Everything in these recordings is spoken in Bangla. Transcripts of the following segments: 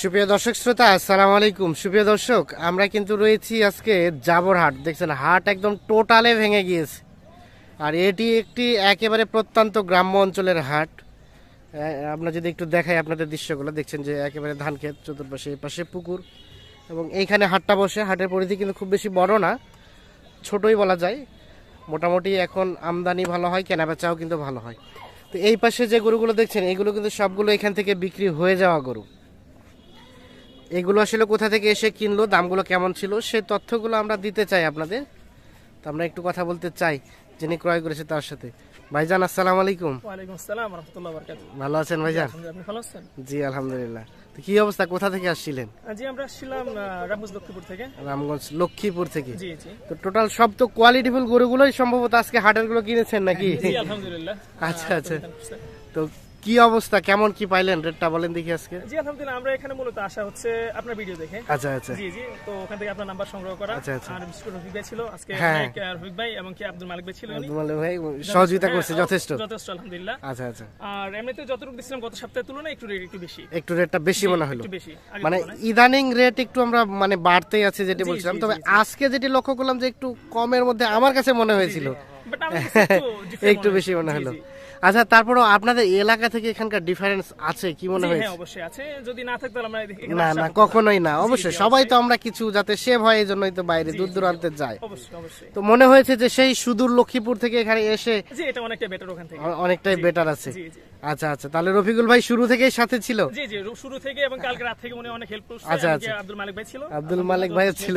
সুপ্রিয় দর্শক শ্রোতা, আসসালামু আলাইকুম। সুপ্রিয় দর্শক, আমরা কিন্তু রয়েছি আজকে জাবরহাট। দেখছেন হাট একদম টোটালে ভেঙে গিয়েছে, আর এটি একটি একেবারে প্রত্যন্ত গ্রাম্য অঞ্চলের হাট। আমরা যদি একটু দেখাই আপনাদের দৃশ্যগুলো, দেখছেন যে একেবারে ধান ক্ষেত, চতুর্পাশে এপাশে পুকুর, এবং এইখানে হাটটা বসে। হাটের পরিধি কিন্তু খুব বেশি বড় না, ছোটই বলা যায়। মোটামুটি এখন আমদানি ভালো হয়, কেনাবেচাও কিন্তু ভালো হয়। তো এই পাশে যে গরুগুলো দেখছেন, এগুলো কিন্তু সবগুলো এখান থেকে বিক্রি হয়ে যাওয়া গরু। এগুলো আসলে কোথা থেকে এসে কিনলো, দামগুলো কেমন ছিল, সেই তথ্যগুলো আমরা দিতে চাই আপনাদের। তো আমরা একটু কথা বলতে চাই যিনি ক্রয় করেছে তার সাথে। ভাইজান, আসসালামু আলাইকুম। ওয়ালাইকুম আসসালাম ওয়া রাহমাতুল্লাহি ওয়া বারাকাতুহু। ভালো আছেন ভাইজান? আপনি ভালো আছেন? জি আলহামদুলিল্লাহ। তো কি অবস্থা, কোথা থেকে আসছিলেন? জি আমরা আসছিলাম রামগঞ্জ লক্ষ্মীপুর থেকে। রামগঞ্জ লক্ষ্মীপুর থেকে? জি জি। তো টোটাল সব তো কোয়ালিটিফুল গরুগুলোই সম্ভবত আজকে হাটের গুলো কিনেছেন নাকি? জি আলহামদুলিল্লাহ। আচ্ছা আচ্ছা। তো কি অবস্থা, কেমন কি পাইলেন, রেটটা বলেন দেখি আজকে। জি আলহামদুলিল্লাহ, আমরা এখানে মূলত আসা হচ্ছে আপনার ভিডিও দেখে। আচ্ছা আচ্ছা। জি জি, তো ওখান থেকে আপনার নাম্বার সংগ্রহ করা। আচ্ছা আচ্ছা। আর বিশেষ করে রফিক ভাই ছিল আজকে, হ্যাঁ। রফিক ভাই এবং কি আব্দুল মালিক ভাই ছিল। আব্দুল মালিক ভাই সহযোগিতা করছে যথেষ্ট? যথেষ্ট আলহামদুলিল্লাহ। আচ্ছা আচ্ছা। আর এমনিতে যতটুকু দিছিলাম গত সপ্তাহের তুলনায় একটু রেট একটু বেশি। একটু রেটটা বেশি মনে হলো? একটু বেশি মানে ইদানিং রেট একটু আমরা মানে বাড়তেই আছে যেটা বলছিলাম। তবে আজকে যেটি লক্ষ্য করলাম যে একটু কমের মধ্যে আমার কাছে মনে হয়েছিল, একটু বেশি মনে হলো। আচ্ছা, তারপরও আপনাদের এলাকা থেকে এখানকার ডিফারেন্স আছে কি মনে হয়েছে? হ্যাঁ অবশ্যই আছে, যদি না থাকতো আমরা না না কখনোই না। অবশ্যই সবাই তো আমরা কিছু যাতে সেভ হয় এই জন্যই তো বাইরে দূর দূরান্তে যায়। অবশ্যই অবশ্যই। তো মনে হয়েছে যে সেই সুদূর লক্ষ্মীপুর থেকে এখানে এসে জি এটা অনেকটাই বেটার ওখান থেকে, অনেকটাই বেটার আছে। জি জি। আচ্ছা আচ্ছা, তাহলে রফিকুল ভাই শুরু থেকেই সাথে ছিল? জি জি, শুরু থেকে এবং কালকে রাত থেকে উনি অনেক হেল্প করছে। আচ্ছা আচ্ছা। আব্দুল মালিক ভাই ছিল। আব্দুল মালিক ভাই ছিল।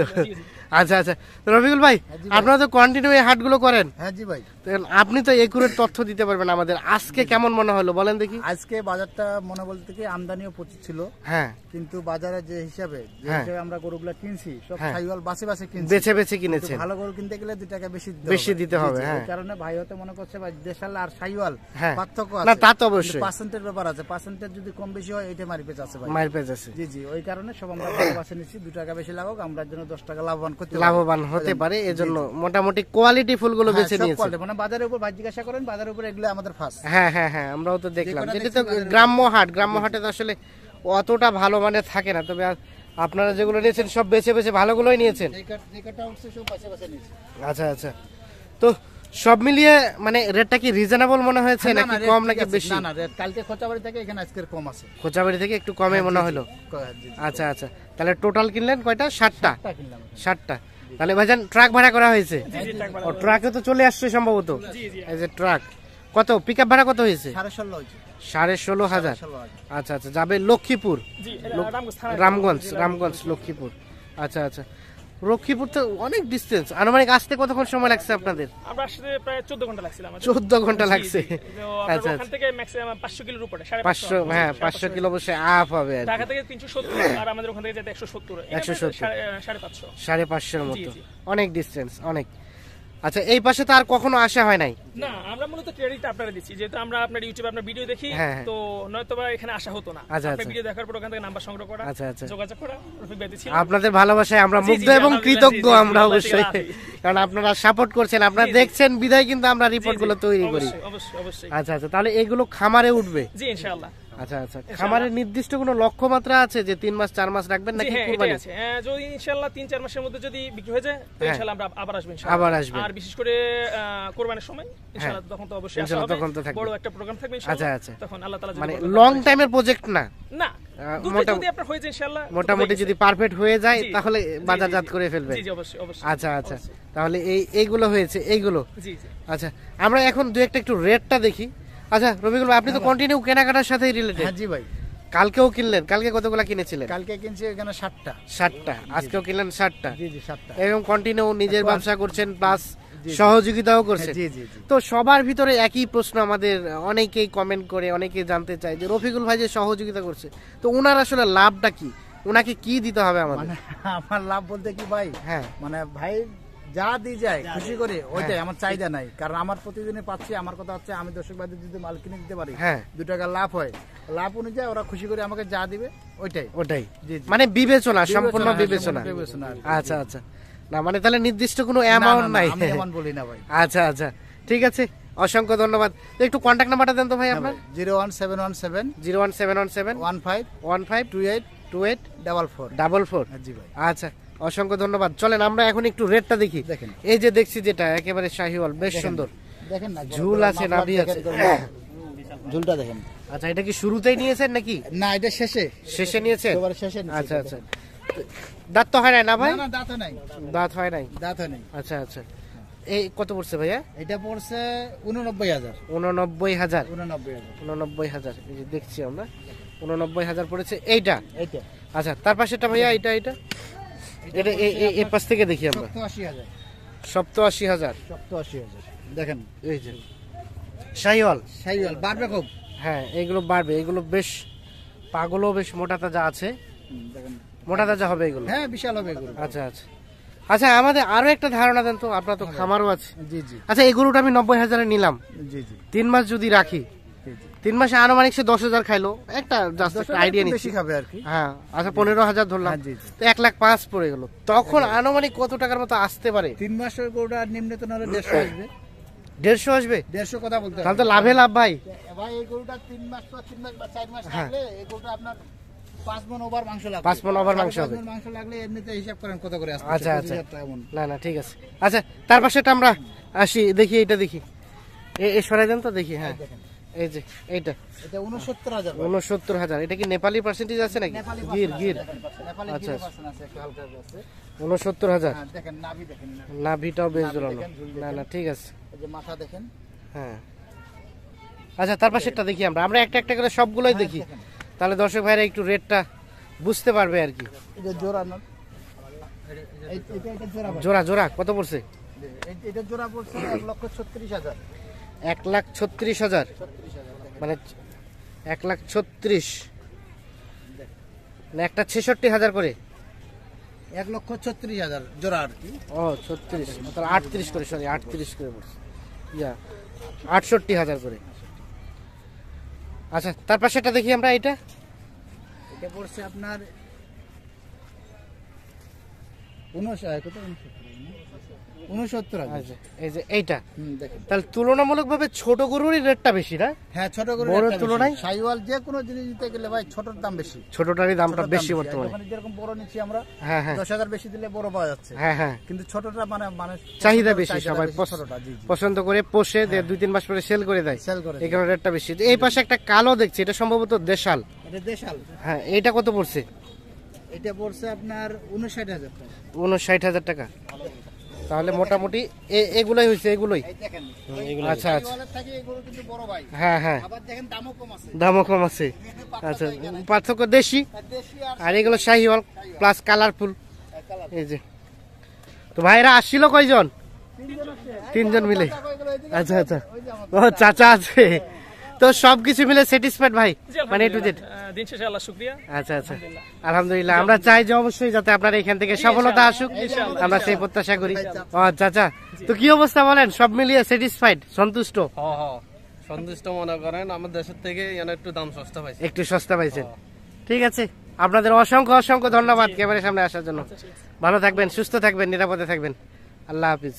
আচ্ছা আচ্ছা। তো রফিকুল ভাই, আপনারা তো কন্টিনিউ এই হাটগুলো করেন? হ্যাঁ জি ভাই। আপনি তো একুরেট তথ্য দিতে পারবেন আমাদের। আজকে কেমন মনে হলো বলেন দেখি। আজকে বাজারটা মনে বলতে কি আমদানিও প্রচুর ছিল। হ্যাঁ। কিন্তু বাজারে যে হিসাবে আমরা গরুগুলো কিনছি সব সাইওয়াল বাসে বাসে কিনছি, বেছে বেছে কিনেছেন। ভালো গরু কিনতে গেলে 2 টাকা বেশি দিতে হবে। হ্যাঁ, এই কারণে ভাই হতে মনে করছে ভাই দেশাল আর সাইওয়াল পার্থক্য আছে। না তা তো অবশ্যই, পার্সেন্টের ব্যাপার আছে। পার্সেন্টেজ যদি কম বেশি হয় এটা মারপেজ আছে ভাই, মারপেজ আছে। জি জি, ওই কারণে সব আমরা বাসে নিচ্ছি। 2 টাকা বেশি লাভ হোক, আমরা জন্য 10 টাকা লাভবান হতে পারে, এজন্য মোটামুটি কোয়ালিটি ফুলগুলো বেছে নিয়েছি। মানে বাজারের উপর ভাই জিজ্ঞাসা করেন, বাজারের উপর এগুলো আমাদের ফার্স্ট। হ্যাঁ হ্যাঁ হ্যাঁ, আমরাও তো দেখলাম। যেটা তো গ্রাম্য হাটে তো আসলে অতটা ভালো মানে থাকে না। তবে আপনারা যেগুলো নিয়েছেন সব বেছে বেছে ভালোগুলোই নিয়েছেন। আচ্ছা আচ্ছা। তো সব মিলিয়ে মানে রেটটা কি রিজনেবল মনে হয়েছে নাকি কম নাকি বেশি? না না, কালকে খোঁচাবাড়ি থেকে এখানে আজকের কম আছে। খোঁচাবাড়ি থেকে একটু কমে মনে হলো। আচ্ছা আচ্ছা। তাহলে টোটাল কিনলেন কয়টা? 60টা। 60টা। তাহলে ভাইজান ট্রাক ভাড়া করা হয়েছে? ও ট্রাকে তো চলে আসছে সম্ভবত। এই যে ট্রাক, কত পিকআপ ভাড়া কত হয়েছে? 16,500। আচ্ছা আচ্ছা, যাবে লক্ষ্মীপুর, রামগঞ্জ লক্ষ্মীপুর। আচ্ছা আচ্ছা। লক্ষ্মীপুর তো অনেক ডিস্টেন্স, আনুমানিক আসতে কতক্ষণ সময় লাগছে আপনাদের? আমরা আসলে প্রায় 14 ঘন্টা লাগছিল আমাদের। 14 ঘন্টা লাগছে? আচ্ছা, ওখান থেকে ম্যাক্সিমাম 500 কিলোর উপরে, 550। হ্যাঁ 500 কিলো অবশ্যই আপ হবে। ঢাকা থেকে 370 আর আমাদের ওখান থেকে যেতে 170, 550 এর মতো, অনেক ডিস্টেন্স অনেক। আচ্ছা, এই পাশে তো আর কখনো আসা হয় নাই? না, আমরা মূলত ক্রেডিটটা আপনারা দিচ্ছি, যেহেতু আমরা আপনার ইউটিউবে আপনার ভিডিও দেখি, তো নয়তোবা এখানে আসা হতো না। আপনার ভিডিও দেখার পর ওখান থেকে নাম্বার সংগ্রহ করা, যোগাযোগ করা, রফিক ভাই ছিল। আপনাদের ভালোবাসায় আমরা মুগ্ধ এবং কৃতজ্ঞ আমরা অবশ্যই, কারণ আপনারা সাপোর্ট করছেন, আপনারা দেখছেন বিদায় কিন্তু আমরা রিপোর্টগুলো তৈরি করি। অবশ্যই অবশ্যই। আচ্ছা আচ্ছা, তাহলে এগুলো খামারে উঠবে? জি ইনশাআল্লাহ। আচ্ছা আচ্ছা। খামারের নির্দিষ্ট কোনো লক্ষ্যমাত্রা আছে যে 3 মাস 4 মাস রাখবেন নাকি কুরবানি? যদি ইনশাআল্লাহ 3-4 মাসের মধ্যে যদি বিক্রি হয়ে যায় তো ইনশাআল্লাহ আমরা আবার আসবেন। আর বিশেষ করে কুরবানির সময় ইনশাআল্লাহ তখন তো অবশ্যই আসা হবে, বড় একটা প্রোগ্রাম থাকবে ইনশাআল্লাহ। আচ্ছা আচ্ছা। তখন আল্লাহ তাআলা মানে লং টাইমের প্রজেক্ট না? না, যদি আপনার হয়ে যায় ইনশাআল্লাহ, মোটামুটি যদি পারফেক্ট হয়ে যায় তাহলে বাজারজাত করে ফেলবেন। জি জি অবশ্যই অবশ্যই। আচ্ছা আচ্ছা, তাহলে এইগুলো হয়েছে এইগুলো। জি জি। আচ্ছা, আমরা এখন দু একটা একটু রেটটা দেখি। আচ্ছা রফিকুল ভাই, আপনি তো কন্টিনিউ কেনাকাটার সাথেই রিলেটেড। হ্যাঁ জি ভাই। কালকেও কিনলেন? কালকে কতগুলা কিনেছিলেন? কালকে কিনছি এখানে 60টা। আজকেও কিনলেন 60টা? জি জি 60টা। এবং কন্টিনিউ নিজের ব্যবসা করছেন প্লাস সহযোগিতাও করছেন। জি জি জি। তো সবার ভিতরে একই প্রশ্ন আমাদের, অনেকেই কমেন্ট করে, অনেকেই জানতে চায় যে রফিকুল ভাই যে সহযোগিতা করছে, তো ওনার আসলে লাভটা কি, ওনাকে কি দিতে হবে আমাদের? আমার লাভ বলতে কি ভাই, হ্যাঁ মানে ভাই যা দিয়ে যায় খুশি করে ওইটাই আমার চাহিদা নাই। কারণ আমার প্রতিদিনে পাচ্ছি, আমার কথা হচ্ছে আমি দর্শক ভাইদের যদি মাল কিনে দিতে পারি, 2 টাকা লাভ হয়, লাভ অনুযায়ী ওরা খুশি করে আমাকে যা দিবে ওইটাই মানে বিবেচনা, সম্পূর্ণ বিবেচনা। আচ্ছা আচ্ছা। না মানে তাহলে নির্দিষ্ট কোনো অ্যামাউন্ট নাই? আমি এমন বলি না ভাই। আচ্ছা আচ্ছা, ঠিক আছে। অসংখ্য ধন্যবাদ। একটু কন্ট্যাক্ট নাম্বারটা দেন তো ভাই আপনার। 01717 15 44। জি ভাই। আচ্ছা, অসংখ্য ধন্যবাদ। চলেন আমরা এখন একটু রেটটা দেখি। এই যে দেখছি যেটা একেবারে শাহিওয়াল, বেশ সুন্দর, দেখেন না ঝুল আছে, নাভি আছে, ঝুলটা দেখেন। আচ্ছা, এটা কি শুরুতেই নিয়েছেন নাকি? না, এটা শেষে নিয়েছেন। শেষে। আচ্ছা আচ্ছা, দাঁত তো হয় নাই না ভাই? না, দাঁত হয় নাই। দাঁত হয় নাই। আচ্ছা। এই কত পড়ছে ভাইয়া? এটা পড়ছে 89,000। 89,000 এই যে দেখছি আমরা, 89,000 পড়েছে এইটা। আচ্ছা, তার পাশেটা ভাইয়া এটা এই পাশ থেকে দেখি আমরা। 87,000। দেখেন, এই যে শাহিওয়াল বাড়বে খুব। হ্যাঁ, এগুলো বাড়বে, এগুলো বেশ পাগলও বেশ মোটা তাজা আছে, মোটা তাজা হবে এগুলো। হ্যাঁ, বিশাল হবে এগুলো। আচ্ছা, আমাদের আরো একটা ধারণা দেন তো, আপনার তো খামারও আছে। জি। আচ্ছা, এই গরুটা আমি 90,000 নিলাম। জি। 3 মাস যদি রাখি, 3 মাসে আনুমানিক সে 10,000 খাইলো, একটা জাস্ট একটা আইডিয়া নিচ্ছি। বেশি খাবে আর কি। হ্যাঁ, আচ্ছা 15,000 ধরলাম, তো 1,05,000 পড়ে গেল। তখন আনুমানিক কত টাকার মতো আসতে পারে? 3 মাসের গরুটা নিম্ন তো নাহলে 150 আসবে। 150 আসবে? 150 কথা বলতে হবে। তাহলে তো লাভে লাভ ভাই। এই গরুটা 3 মাস বা 4 মাস থাকলে এই গরুটা আপনার 5 মণ ওভার মাংস লাগবে। 5 মণ ওভার মাংস হবে। মাংস লাগলে এমনিতে হিসাব করেন কত করে আসছে। আচ্ছা। না ঠিক আছে। আচ্ছা, তার পাশেটা আমরা আসি, দেখি এইটা দেখি, এই সরাই দেন তো দেখি। হ্যাঁ, এই যে এটা 69,000। এটা কি নেপালি পার্সেন্টেজ আছে নাকি? গির। আচ্ছা, 69,000। দেখেন নাভি, দেখেন নাভিটাও বেশ জোরালো। না ঠিক আছে। এই যে মাথা দেখেন। হ্যাঁ, আচ্ছা, তার পাশেরটা দেখি আমরা একটা করে সবগুলোই দেখি, তাহলে দর্শক ভাইরা একটু রেটটা বুঝতে পারবে আর কি। এটা জোড়া না, জোড়া কত পড়ছে? এটা জোড়া পড়ছে 1,36,000। 1,36,000 মানে 1,36,000 না, একটা 66,000 করে। 1,36,000 জোড়া আর কি। ও 36, তাহলে 38 করে, সরি 38 করে পড়ছে, 68,000 করে। আচ্ছা, তার পাশেটা দেখি আমরা। এটা পড়ছে আপনার 69,000। এই যে এইটা, তাহলে তুলনামূলকভাবে ছোট গরুরই রেটটা বেশি না? হ্যাঁ, ছোট গরুর বড়র তুলনায় শাহিওয়াল যে কোনো জিনিস নিতে গেলে ভাই ছোটর দাম বেশি। ছোটটারই দামটা বেশি বর্তমানে। যেরকম বড় নিচ্ছি আমরা, হ্যাঁ 10,000 বেশি দিলে বড় পাওয়া যাচ্ছে। হ্যাঁ, কিন্তু ছোটটা মানে চাহিদা বেশি, সবাই পছন্দ করে পোষে 2-3 মাস পরে সেল করে দেয়, এই কারণে রেটটা বেশি। এই পাশে একটা কালো দেখছি, এটা সম্ভবত দেশাল। হ্যাঁ, এটা কত পড়ছে? এটা পড়ছে আপনার 59,000 টাকা। 59,000 টাকা। তাহলে মোটামুটি এগুলাই হয়েছে, এগুলোই। আচ্ছা। হ্যাঁ, দামও কম আছে। আচ্ছা, পার্থক্য দেশি আর এগুলো শাহিওয়াল প্লাস কালারফুল। এই যে, তো ভাইরা আসছিল কয়জন? 3 জন মিলে। আচ্ছা, ও চাচা আছে, তো সবকিছু মিলে স্যাটিসফাইড ভাই, মানে A to Z? দিন শেষে আল্লাহ শুকরিয়া। আচ্ছা, আলহামদুলিল্লাহ। আমরা চাই যে অবশ্যই যাতে আপনার এখান থেকে সফলতা আসুক, আমরা সেই প্রত্যাশা করি। ও চাচা, তো কি অবস্থা বলেন? সব মিলিয়ে স্যাটিসফাইড, সন্তুষ্ট? সন্তুষ্ট মনে করেন, আমার দেশের থেকে একটু দাম সস্তা পাইছে, একটু সস্তা পাইছেন। ঠিক আছে, আপনাদের অসংখ্য ধন্যবাদ ক্যামেরার সামনে আসার জন্য। ভালো থাকবেন, সুস্থ থাকবেন, নিরাপদে থাকবেন। আল্লাহ হাফিজ।